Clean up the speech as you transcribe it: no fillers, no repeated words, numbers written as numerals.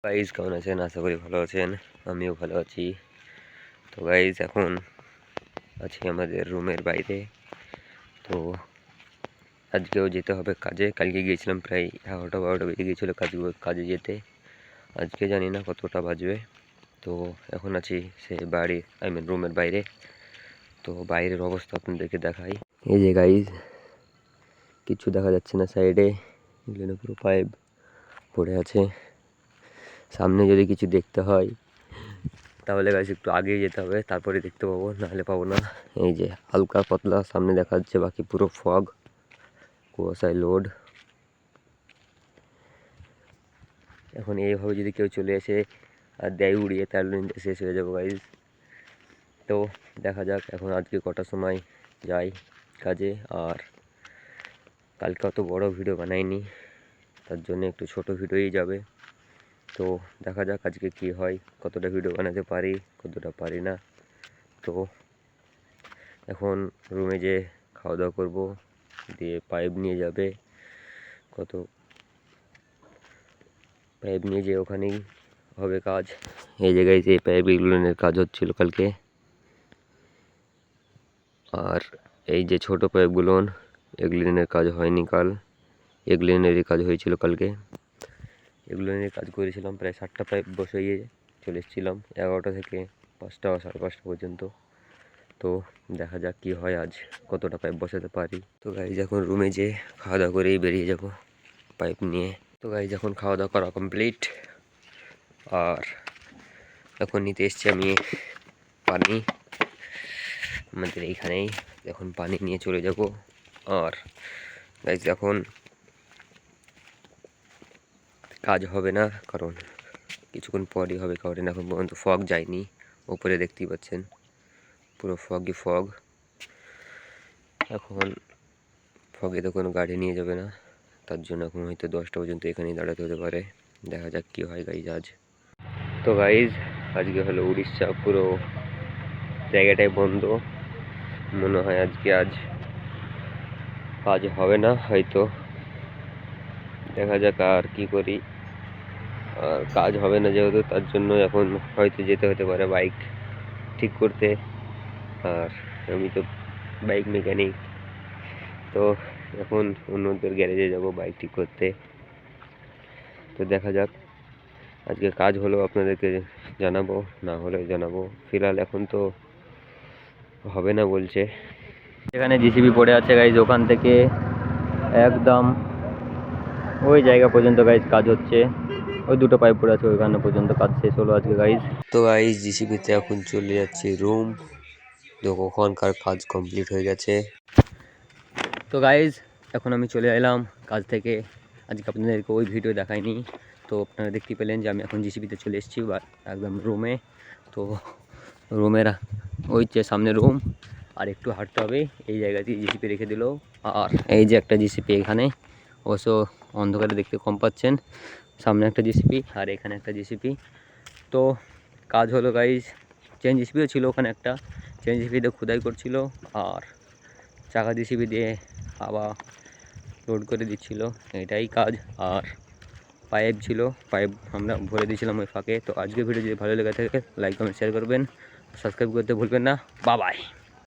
Guys কেমন আছেন? আশা করি ভালো আছেন। আমিও ভালো আছি। তো গাইজ এখন আছি আমাদের রুমের বাইরে। তো আজকেও যেতে হবে কাজে। কালকে গিয়েছিলাম প্রায় 11টা-12টা বেজে গিয়েছিলো কাজে যেতে। আজকে জানি না কতটা বাজবে। তো এখন আছি সে রুমের বাইরে। তো বাইরের অবস্থা আপনাদেরকে দেখাই। এই যে গাইজ কিছু দেখা যাচ্ছে না সাইডে, এগুলো পুরো পাইপ পড়ে আছে। সামনে যদি কিছু দেখতে হয় তাহলে গাছ একটু আগিয়ে যেতে হবে, তারপরে দেখতে পাবো, নাহলে পাবো না। এই যে হালকা পাতলা সামনে দেখা যাচ্ছে, বাকি পুরো ফগ, কুয়াশায় লোড। এখন এইভাবে যদি কেউ চলে এসে আর দেয় উড়িয়ে, তাহলে শেষ হয়ে যাবো গাইজ। তো দেখা যাক এখন আজকে কটার সময় যাই কাজে। আর কালকে অত বড় ভিডিও বানাইনি, তার জন্য একটু ছোট ভিডিওই যাবে। তো দেখা যাক আজকে কি হয়, কতটা ভিডিও বানাতে পারি, কতটা পারি না। তো এখন রুমে যে খাওয়া দাওয়া করবো, দিয়ে পাইপ নিয়ে যাবে, পাইপ নিয়ে যে ওখানেই হবে কাজ। এই জায়গায় যে পাইপ এগুলোনের কাজ হচ্ছিল কালকে। আর এই যে ছোট পাইপগুলো, এগুলিনের কাজ হয়নি কাল, এগুলিনেরই কাজ হয়েছিল কালকে। এগুলিনের কাজ করেছিলাম, প্রায় 7টা পাইপ বসিয়ে চলে এসেছিলাম 11টা থেকে 5টা বা 5:30 পর্যন্ত। তো দেখা যাক কি হয়, আজ কতটা পাইপ বসাতে পারি। তো গাইজ এখন রুমে যে খাওয়া দাওয়া করেই বেরিয়ে যাব পাইপ নিয়ে। তো গাইজ এখন খাওয়া দাওয়া করা কমপ্লিট। আর এখন নিতে এসছি আমি পানি আমাদের এইখানেই। এখন পানি নিয়ে চলে যাব। আর গাইজ এখন কাজ হবে না, কারণ কিছুক্ষণ পরই হবে, কারণ এখন পর্যন্ত ফগ যায়নি। ওপরে দেখতেই পাচ্ছেন পুরো ফগই ফগ। এখন ফগে তো কোনো গাড়ি নিয়ে যাবে না, তার জন্য এখন হয়তো 10টা পর্যন্ত এখানেই দাঁড়াতে হতে পারে। দেখা যাক কী হয় গাইজ আজ। তো গাইজ আজকে হলো উড়িষ্যা, পুরো জায়গাটাই বন্ধ। মনে হয় আজকে কাজ হবে না হয়তো, দেখা যাক আর কি করি। আর কাজ হবে না যেহেতু, তার জন্য এখন হয়তো যেতে হতে পারে বাইক ঠিক করতে। আর আমি তো বাইক মেকানিক, তো এখন অন্যদের গ্যারেজে যাব বাইক ঠিক করতে। তো দেখা যাক, আজকে কাজ হলেও আপনাদেরকে জানাবো, না হলে জানাবো। ফিলহাল এখন তো হবে না বলছে। এখানে জিসিবি পড়ে আছে গাইজ, ওখান থেকে একদম ওই জায়গা পর্যন্ত গাইজ কাজ হচ্ছে। ওই 2টো পাইপ পড়ে আছে, ওইখানে পর্যন্ত কাজ শেষ হলো আজকে গাইজ। তো গাইজ জিসিবিতে এখন চলে যাচ্ছে রুম। তো ওখানকার কাজ কমপ্লিট হয়ে গেছে। তো গাইজ এখন আমি চলে এলাম কাজ থেকে। আজকে আপনাদেরকে ওই ভিডিও দেখাইনি, তো আপনারা দেখতে পেলেন যে আমি এখন জিসিবিতে চলে এসেছি বা একদম রুমে। তো রুমের ওই যে সামনে রুম, আর একটু হাঁটতে হবে, এই জায়গাতেই জিসিপি রেখে দিল। আর এই যে একটা জিসিপি এখানে, অবশ্য অন্ধকারে দেখতে কম পাচ্ছেন, সামনে একটা জিসিপি আর এখানে একটা জিসিপি। তো কাজ হলো গাইজ, চেন জিসিপিও ছিল ওখানে একটা, চেন জিসিপিতে খোদাই করছিল, আর চাকা জিসিপি দিয়ে আবার লোড করে দিচ্ছিল, এটাই কাজ। আর পাইপ ছিল, পাইপ আমরা ভরে দিয়েছিলাম ওই ফাঁকে। তো আজকের ভিডিও যদি ভালো লেগে থাকে লাইক কমেন্ট শেয়ার করবেন, সাবস্ক্রাইব করতে ভুলবেন না। Bye bye.